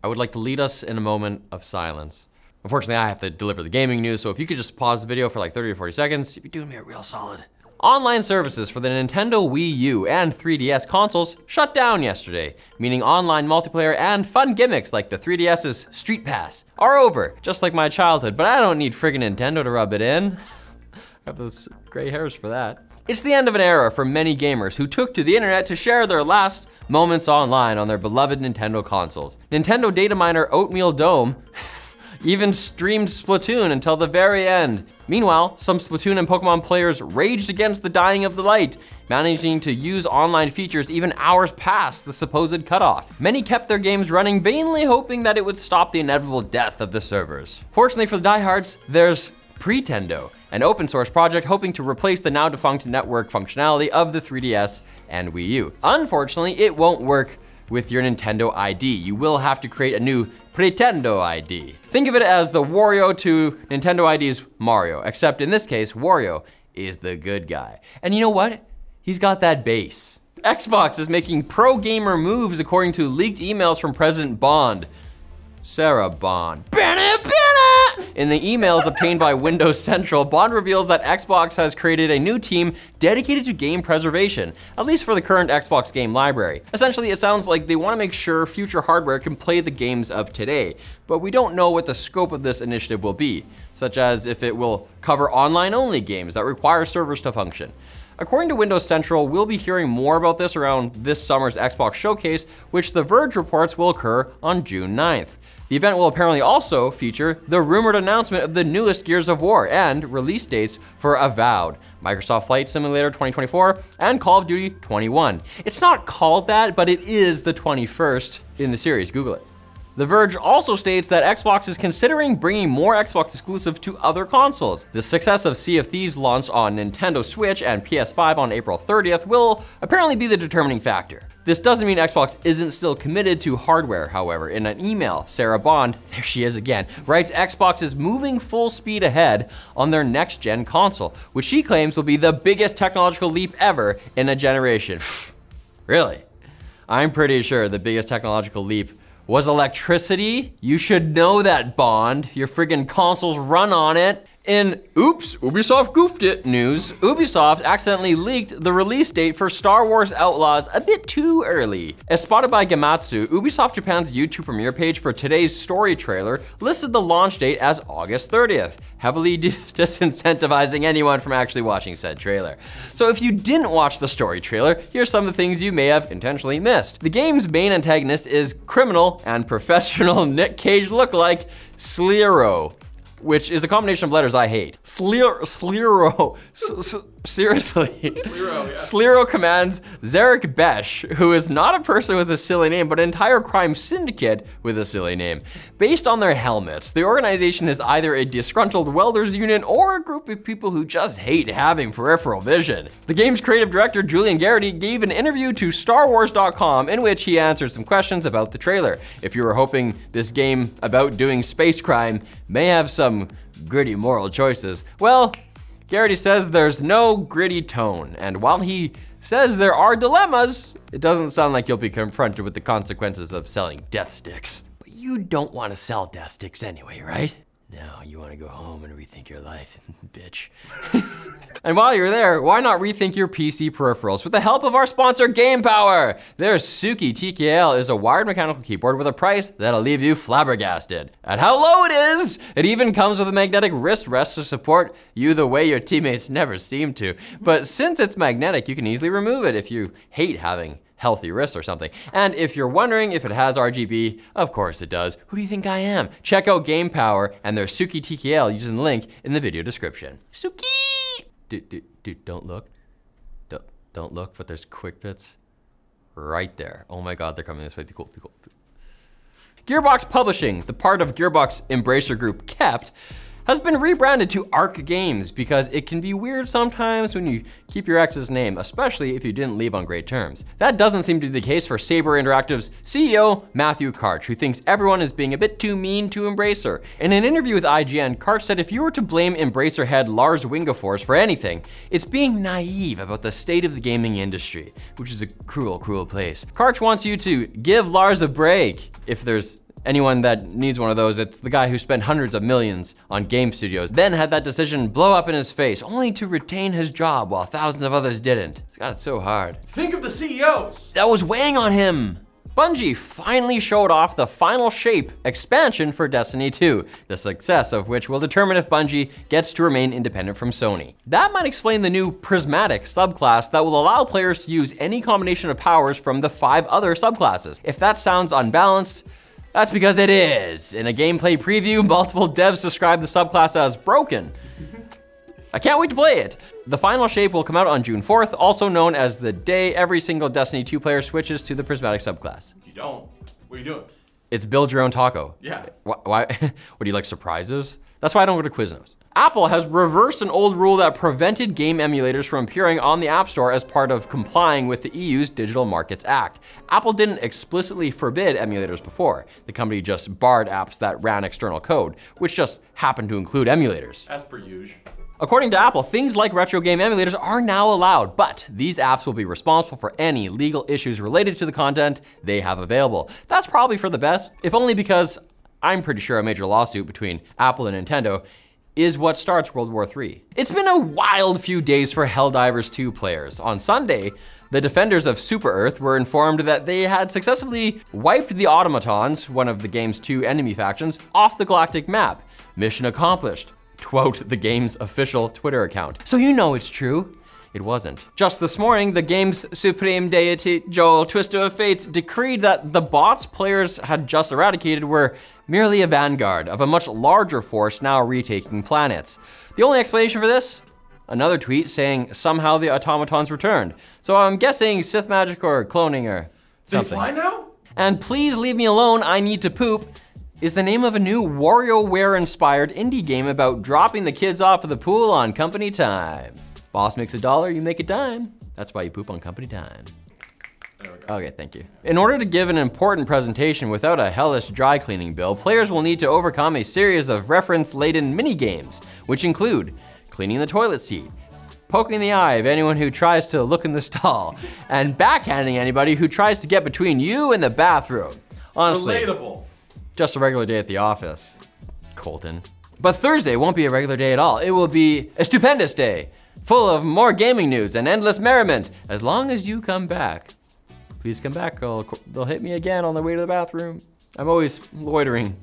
I would like to lead us in a moment of silence. Unfortunately, I have to deliver the gaming news, so if you could just pause the video for like 30 or 40 seconds, you'd be doing me a real solid. Online services for the Nintendo Wii U and 3DS consoles shut down yesterday, meaning online multiplayer and fun gimmicks like the 3DS's Street Pass are over, just like my childhood, but I don't need friggin' Nintendo to rub it in. I have those gray hairs for that. It's the end of an era for many gamers who took to the internet to share their last moments online on their beloved Nintendo consoles. Nintendo data miner Oatmeal Dome even streamed Splatoon until the very end. Meanwhile, some Splatoon and Pokemon players raged against the dying of the light, managing to use online features even hours past the supposed cutoff. Many kept their games running, vainly hoping that it would stop the inevitable death of the servers. Fortunately for the diehards, there's Pretendo, an open source project hoping to replace the now defunct network functionality of the 3DS and Wii U. Unfortunately, it won't work with your Nintendo ID. You will have to create a new Pretendo ID. Think of it as the Wario to Nintendo ID's Mario, except in this case, Wario is the good guy. And you know what? He's got that bass. Xbox is making pro gamer moves according to leaked emails from President Bond. Sarah Bond. In the emails obtained by Windows Central, Bond reveals that Xbox has created a new team dedicated to game preservation, at least for the current Xbox game library. Essentially, it sounds like they want to make sure future hardware can play the games of today, but we don't know what the scope of this initiative will be, such as if it will cover online-only games that require servers to function. According to Windows Central, we'll be hearing more about this around this summer's Xbox Showcase, which The Verge reports will occur on June 9th. The event will apparently also feature the rumored announcement of the newest Gears of War and release dates for Avowed, Microsoft Flight Simulator 2024, and Call of Duty 21. It's not called that, but it is the 21st in the series, Google it. The Verge also states that Xbox is considering bringing more Xbox exclusive to other consoles. The success of Sea of Thieves launch on Nintendo Switch and PS5 on April 30th will apparently be the determining factor. This doesn't mean Xbox isn't still committed to hardware, however. In an email, Sarah Bond, there she is again, writes Xbox is moving full speed ahead on their next-gen console, which she claims will be the biggest technological leap ever in a generation. Really? I'm pretty sure the biggest technological leap was electricity. You should know that, Bond. Your friggin' consoles run on it. In oops, Ubisoft goofed it news, Ubisoft accidentally leaked the release date for Star Wars Outlaws a bit too early. As spotted by Gamatsu, Ubisoft Japan's YouTube premiere page for today's story trailer listed the launch date as August 30th, heavily disincentivizing anyone from actually watching said trailer. So if you didn't watch the story trailer, here's some of the things you may have intentionally missed. The game's main antagonist is criminal and professional Nick Cage lookalike Sliro, which is a combination of letters I hate. Sliro, seriously. Sliro, yeah. Sliro commands Zarek Besh, who is not a person with a silly name, but an entire crime syndicate with a silly name. Based on their helmets, the organization is either a disgruntled welders union or a group of people who just hate having peripheral vision. The game's creative director, Julian Garrity, gave an interview to StarWars.com in which he answered some questions about the trailer. If you were hoping this game about doing space crime may have some gritty moral choices, well, Garrity says there's no gritty tone, and while he says there are dilemmas, it doesn't sound like you'll be confronted with the consequences of selling death sticks. But you don't want to sell death sticks anyway, right? No, you want to go home and rethink your life, bitch. And while you're there, why not rethink your PC peripherals with the help of our sponsor, Gamepower? Their Suki TKL is a wired mechanical keyboard with a price that'll leave you flabbergasted. At how low it is! It even comes with a magnetic wrist rest to support you the way your teammates never seem to. But since it's magnetic, you can easily remove it if you hate having healthy wrists or something. And if you're wondering if it has RGB, of course it does. Who do you think I am? Check out Gamepower and their Suki TKL using the link in the video description. Suki! Dude, don't look. Don't look, but there's quick bits right there. Oh my God, they're coming this way. Be cool. Gearbox Publishing, the part of Gearbox Embracer Group kept, has been rebranded to Arc Games because it can be weird sometimes when you keep your ex's name, especially if you didn't leave on great terms. That doesn't seem to be the case for Saber Interactive's CEO, Matthew Karch, who thinks everyone is being a bit too mean to Embracer. In an interview with IGN, Karch said if you were to blame Embracer head Lars Wingefors for anything, it's being naive about the state of the gaming industry, which is a cruel, cruel place. Karch wants you to give Lars a break if there's Anyone that needs one of those, it's the guy who spent hundreds of millions on game studios, then had that decision blow up in his face, only to retain his job while thousands of others didn't. It's got it so hard. Think of the CEOs! That was weighing on him. Bungie finally showed off the final shape expansion for Destiny 2, the success of which will determine if Bungie gets to remain independent from Sony. That might explain the new prismatic subclass that will allow players to use any combination of powers from the 5 other subclasses. If that sounds unbalanced, that's because it is. In a gameplay preview, multiple devs described the subclass as broken. I can't wait to play it. The final shape will come out on June 4th, also known as the day every single Destiny 2 player switches to the prismatic subclass. You don't. What are you doing? It's build your own taco. Yeah. Why? What do you like, surprises? That's why I don't go to Quiznos. Apple has reversed an old rule that prevented game emulators from appearing on the App Store as part of complying with the EU's Digital Markets Act. Apple didn't explicitly forbid emulators before. The company just barred apps that ran external code, which just happened to include emulators. As per usual. According to Apple, things like retro game emulators are now allowed, but these apps will be responsible for any legal issues related to the content they have available. That's probably for the best, if only because I'm pretty sure a major lawsuit between Apple and Nintendo is what starts World War III. It's been a wild few days for Helldivers 2 players. On Sunday, the defenders of Super Earth were informed that they had successfully wiped the automatons, one of the game's 2 enemy factions, off the galactic map. Mission accomplished. Quote the game's official Twitter account. So you know it's true. It wasn't. Just this morning, the game's supreme deity, Joel Twister of Fate, decreed that the bots players had just eradicated were merely a vanguard of a much larger force now retaking planets. The only explanation for this? Another tweet saying somehow the automatons returned. So I'm guessing Sith magic or cloning or something. They fly now? And please leave me alone, I need to poop is the name of a new WarioWare-inspired indie game about dropping the kids off of the pool on company time. Boss makes $1, you make a dime. That's why you poop on company time. There we go. Okay, thank you. In order to give an important presentation without a hellish dry cleaning bill, players will need to overcome a series of reference-laden mini-games, which include cleaning the toilet seat, poking the eye of anyone who tries to look in the stall, and backhanding anybody who tries to get between you and the bathroom. Honestly. Relatable. Just a regular day at the office, Colton. But Thursday won't be a regular day at all. It will be a stupendous day, full of more gaming news and endless merriment, as long as you come back. Please come back, or they'll hit me again on the way to the bathroom. I'm always loitering.